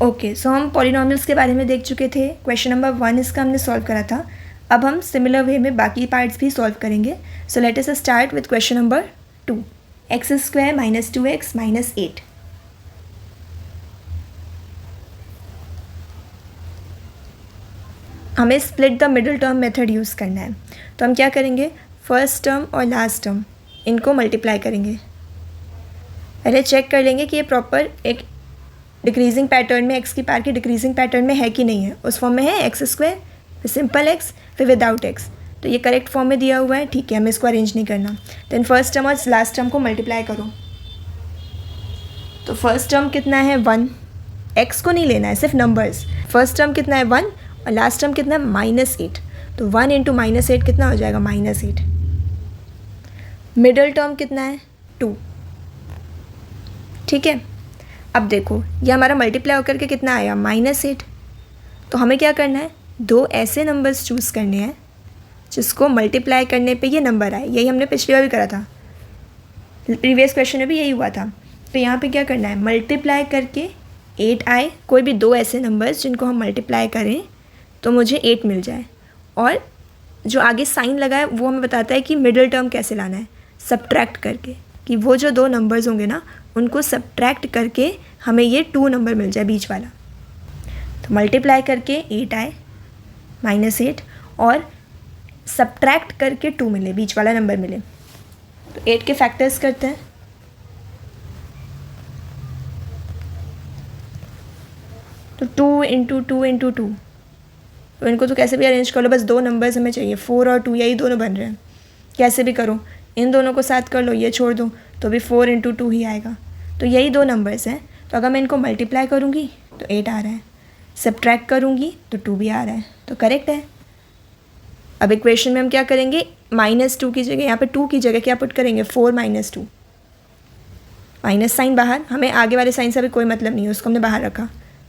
Okay, सो हम polynomials के बारे में देख चुके थे। क्वेश्चन नंबर 1 इसका हमने सॉल्व करा था। अब हम सिमिलर वे में बाकी पार्ट्स भी सॉल्व करेंगे। So let us start with question number 2, x square minus 2x minus 8। हमें split the middle term method use करना है। तो हम क्या करेंगे, फर्स्ट टर्म और लास्ट टर्म इनको मल्टीप्लाई करेंगे। पहले चेक कर लेंगे कि ये प्रॉपर एक डिक्रीजिंग पैटर्न में, एक्स की पावर की डिक्रीजिंग पैटर्न में है कि नहीं है। उस फॉर्म में है एक्स स्क्वायर, फिर सिंपल एक्स, फिर विदाउट एक्स। तो ये करेक्ट फॉर्म में दिया हुआ है, ठीक है, हमें इसको अरेंज नहीं करना। देन फर्स्ट टर्म और लास्ट टर्म को मल्टीप्लाई करो। तो फर्स्ट टर्म कितना है 1, एक्स को नहीं लेना है, सिर्फ नंबर्स। फर्स्ट टर्म कितना है 1 और लास्ट टर्म कितना है -8। तो 1 इंटू -8 कितना हो जाएगा -8। मिडल टर्म कितना है 2, ठीक है। अब देखो ये हमारा मल्टीप्लाई होकर के कितना आया -8। तो हमें क्या करना है, दो ऐसे नंबर्स चूज़ करने हैं जिसको मल्टीप्लाई करने पे ये नंबर आए। यही हमने पिछली बार भी करा था, प्रीवियस क्वेश्चन में भी यही हुआ था। तो यहाँ पे क्या करना है, मल्टीप्लाई करके 8 आए। कोई भी दो ऐसे नंबर्स जिनको हम मल्टीप्लाई करें तो मुझे 8 मिल जाए। और जो आगे साइन लगा है वो हमें बताता है कि मिडिल टर्म कैसे लाना है, सब्ट्रैक्ट करके, कि वो जो दो नंबर्स होंगे ना उनको सब्ट्रैक्ट करके हमें ये 2 नंबर मिल जाए बीच वाला। तो मल्टीप्लाई करके 8 आए -8 और सब्ट्रैक्ट करके 2 मिले, बीच वाला नंबर मिले। तो 8 के फैक्टर्स करते हैं। तो 2 इंटू 2 इंटू 2, तो इनको तो कैसे भी अरेंज कर लो, बस दो नंबर्स हमें चाहिए, 4 और 2, यही दोनों बन रहे हैं। कैसे भी करो, इन दोनों को साथ कर लो, ये छोड़ दो तो भी 4 इंटू 2 ही आएगा। तो यही दो नंबर्स हैं। तो अगर मैं इनको मल्टीप्लाई करूँगी तो 8 आ रहा है, सब्ट्रैक्ट करूँगी तो 2 भी आ रहा है, तो करेक्ट है। अब इक्वेशन में हम क्या करेंगे, -2 की जगह, यहाँ पे 2 की जगह क्या पुट करेंगे, 4 - 2। माइनस साइन बाहर, हमें आगे वाले साइन से अभी कोई मतलब नहीं है, उसको हमने बाहर रखा।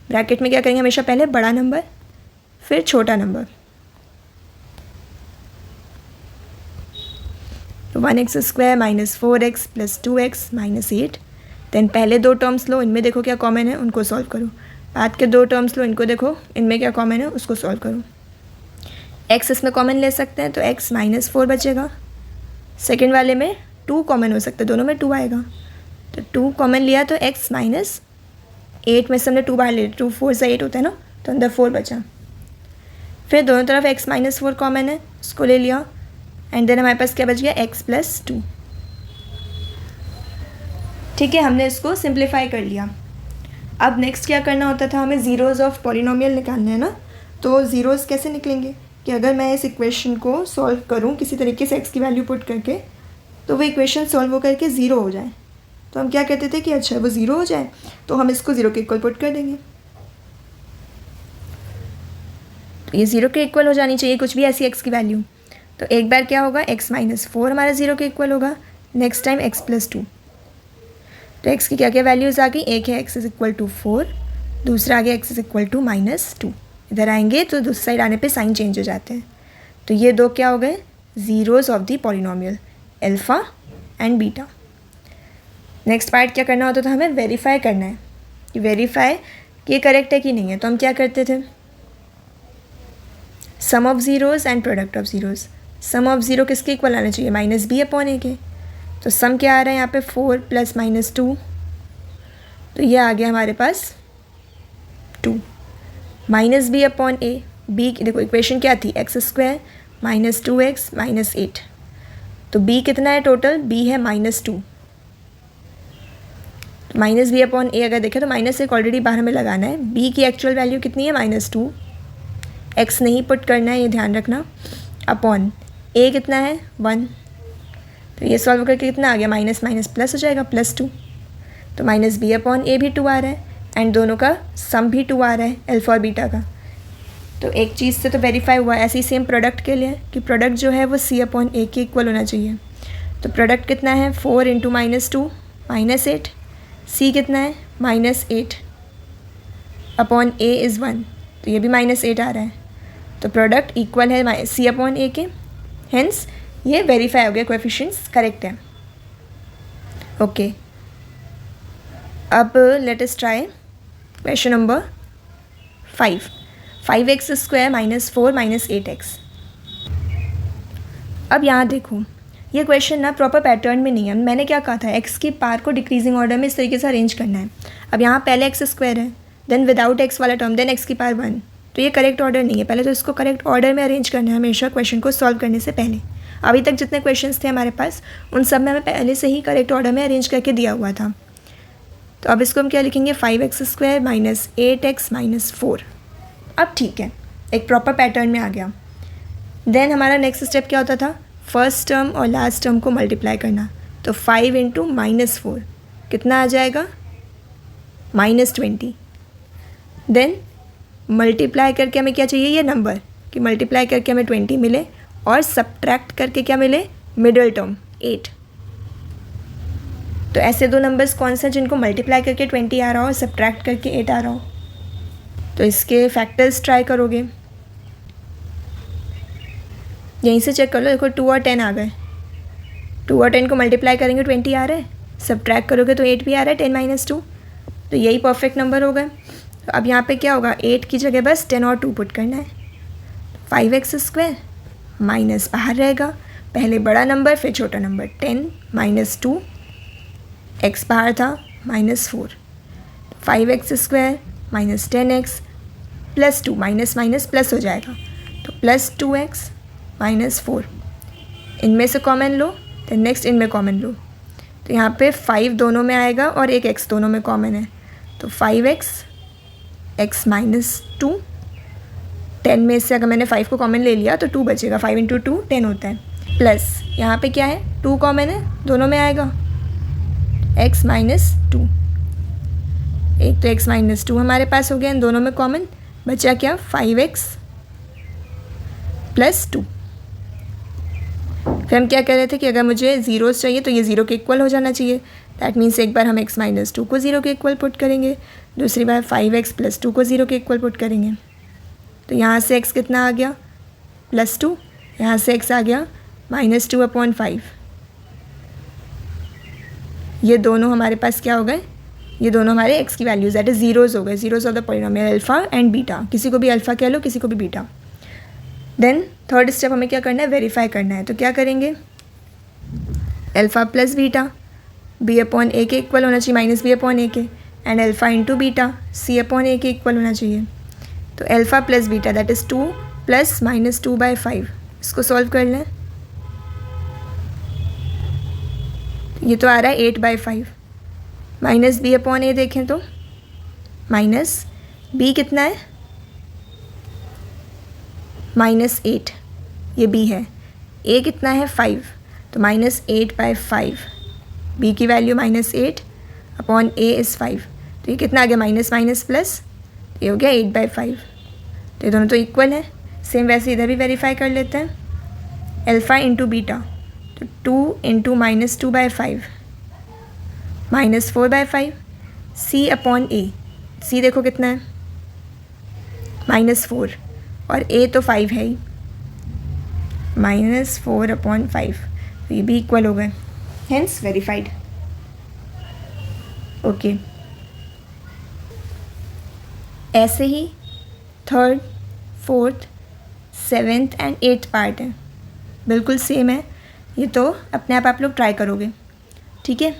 ब्रैकेट में क्या करेंगे, हमेशा पहले बड़ा नंबर फिर छोटा नंबर। तो 1x square minus 4x plus 2x minus 8। Then पहले दो टर्म्स लो, इनमें देखो क्या कॉमन है, उनको सॉल्व करो। बाद के दो टर्म्स लो, इनको देखो इनमें क्या कॉमन है, उसको सॉल्व करो। x इसमें कॉमन ले सकते हैं तो x -4 बचेगा। सेकेंड वाले में 2 कॉमन हो सकता है, दोनों में 2 आएगा। तो 2 कॉमन लिया तो x -8 में से हमने 2 बाहर ले, 2 4 से 8 होता है ना, तो अंदर 4 बचा। फिर दोनों तरफ x -4 कॉमन है, उसको ले लिया। एंड देन हमारे पास क्या बच गया, x + 2। ठीक है, हमने इसको सिंप्लीफाई कर लिया। अब नेक्स्ट क्या करना होता था, हमें ज़ीरोज़ ऑफ पॉलिनोमियल निकालना है ना। तो ज़ीरोज़ कैसे निकलेंगे, कि अगर मैं इस इक्वेशन को सॉल्व करूं किसी तरीके से x की वैल्यू पुट करके, तो वो इक्वेशन सॉल्व हो करके 0 हो जाए। तो हम क्या कहते थे कि अच्छा वो 0 हो जाए तो हम इसको 0 के इक्वल पुट कर देंगे। तो ये 0 के इक्वल हो जानी चाहिए कुछ भी ऐसी x की वैल्यू। तो एक बार क्या होगा, x -4 हमारा 0 के इक्वल होगा। Next time x + 2। तो x की क्या क्या वैल्यूज़ आ गई, एक है x = 4, दूसरा आ गया x = -2। इधर आएंगे तो दूसरी साइड आने पे साइन चेंज हो जाते हैं। तो ये दो क्या हो गए, zeros of the polynomial, alpha and beta. Next part क्या करना होता था, हमें वेरीफाई करना है कि वेरीफाई कि ये करेक्ट है कि नहीं है। तो हम क्या करते थे, sum of zeros and product of zeros. Sum of zero किसके इक्वल आना चाहिए, -b/a के। तो सम क्या आ रहा है यहाँ पे, 4 + -2, तो ये आ गया हमारे पास 2 -b/a। b की देखो इक्वेशन क्या थी, x² - 2x - 8। तो b कितना है टोटल, b है -2। तो -b/a अगर देखें तो -1 ऑलरेडी बाहर हमें लगाना है। b की एक्चुअल वैल्यू कितनी है, -2। x नहीं पुट करना है, ये ध्यान रखना। अपॉन a कितना है 1। तो ये सॉल्व करके कितना आ गया, माइनस माइनस प्लस हो जाएगा, +2। तो -b/a भी 2 आ रहा है एंड दोनों का सम भी 2 आ रहा है, अल्फ़ा और बीटा का। तो एक चीज़ से तो वेरीफाई हुआ। ऐसे ही सेम प्रोडक्ट के लिए कि प्रोडक्ट जो है वो c/a के इक्वल होना चाहिए। तो प्रोडक्ट कितना है, 4 × -2 -8। c कितना है, -8 अपॉन a इज़ 1, तो ये भी -8 आ रहा है। तो प्रोडक्ट इक्वल है c/a के, हेंस ये वेरीफाई हो गया, कोएफिशिएंट्स करेक्ट है। ओके, अब let us try question number 5x square minus 4 minus 8x। अब यहाँ देखो, ये क्वेश्चन ना प्रॉपर पैटर्न में नहीं है। मैंने क्या कहा था, x की पार को डिक्रीजिंग ऑर्डर में इस तरीके से अरेंज करना है। अब यहाँ पहले x स्क्वायर है, देन विदाउट x वाला टर्म, देन x की पार 1, तो ये करेक्ट ऑर्डर नहीं है। पहले तो इसको करेक्ट ऑर्डर में अरेंज करना है हमेशा क्वेश्चन को सॉल्व करने से पहले। अभी तक जितने क्वेश्चंस थे हमारे पास, उन सब में हमें पहले से ही करेक्ट ऑर्डर में अरेंज करके दिया हुआ था। तो अब इसको हम क्या लिखेंगे, 5x square minus 8x minus 4। अब ठीक है, एक प्रॉपर पैटर्न में आ गया। देन हमारा नेक्स्ट स्टेप क्या होता था, फर्स्ट टर्म और लास्ट टर्म को मल्टीप्लाई करना। तो 5 इंटू माइनस 4 कितना आ जाएगा, -20। देन मल्टीप्लाई करके हमें क्या चाहिए, ये नंबर, कि मल्टीप्लाई करके हमें 20 मिले और सब्ट्रैक्ट करके क्या मिले, मिडल टर्म 8। तो ऐसे दो नंबर्स कौन से हैं जिनको मल्टीप्लाई करके 20 आ रहा हो और सब्ट्रैक्ट करके 8 आ रहा हो। तो इसके फैक्टर्स ट्राई करोगे, यहीं से चेक कर लो। देखो 2 और 10 आ गए, 2 और 10 को मल्टीप्लाई करेंगे 20 आ रहा है, सब्ट्रैक्ट करोगे तो 8 भी आ रहा है, 10 माइनस 2, तो यही परफेक्ट नंबर हो गए। तो अब यहाँ पे क्या होगा, 8 की जगह बस 10 और 2 पुट करना है। 5x स्क्वायर माइनस बाहर रहेगा, पहले बड़ा नंबर फिर छोटा नंबर, 10 माइनस 2, x बाहर था -4, 5x square minus 10x plus 2, minus minus plus हो जाएगा, तो प्लस 2x माइनस 4। इनमें से कॉमन लो, तो नेक्स्ट इनमें कॉमन लो, तो यहाँ पे 5 दोनों में आएगा और एक x दोनों में कॉमन है, तो 5x x माइनस 2। 10 में से अगर मैंने 5 को कॉमन ले लिया तो 2 बचेगा, 5 इंटू 2 10 होता है, प्लस यहाँ पे क्या है, 2 कॉमन है, दोनों में आएगा x माइनस 2। एक तो x माइनस 2 हमारे पास हो गया इन दोनों में कॉमन, बचा क्या, 5x प्लस 2। फिर हम क्या कह रहे थे कि अगर मुझे ज़ीरोज़ चाहिए तो ये 0 के इक्वल हो जाना चाहिए। दैट मीन्स एक बार हम x माइनस 2 को 0 के इक्वल पुट करेंगे, दूसरी बार 5x प्लस 2 को 0 के इक्वल पुट करेंगे। तो यहाँ से x कितना आ गया, +2, यहाँ से x आ गया -2/5। ये दोनों हमारे पास क्या हो गए, ये दोनों हमारे x की वैल्यूज़, दैट इज़ ज़ीरोज़ हो गए, zeros of the polynomial alpha and beta. किसी को भी अल्फ़ा कह लो, किसी को भी बीटा। देन थर्ड स्टेप हमें क्या करना है, वेरीफाई करना है। तो क्या करेंगे, अल्फ़ा प्लस बीटा b/a के इक्वल होना चाहिए, -b/a के, and alpha into beta c/a के इक्वल होना चाहिए। तो alpha plus beta that is 2 plus -2/5। इसको सॉल्व कर लें, ये तो आ रहा है 8/5, माइनस b/a देखें तो माइनस b कितना है, -8, ये b है, a कितना है 5, तो -8/5, b की वैल्यू -8/a इज़ 5, तो ये कितना आ गया, माइनस माइनस प्लस, ये हो गया 8/5। तो ये दोनों तो इक्वल है। सेम वैसे इधर भी वेरीफाई कर लेते हैं, अल्फ़ा इंटू बीटा, तो 2 इंटू -2/5 -4/5, c/a, c देखो कितना है -4 और a तो 5 है ही, -4/5, तो ये भी इक्वल हो गए, हेंस वेरीफाइड। ओके, ऐसे ही third, fourth, 7th and 8th part है, बिल्कुल सेम है। ये तो अपने आप लोग ट्राई करोगे, ठीक है।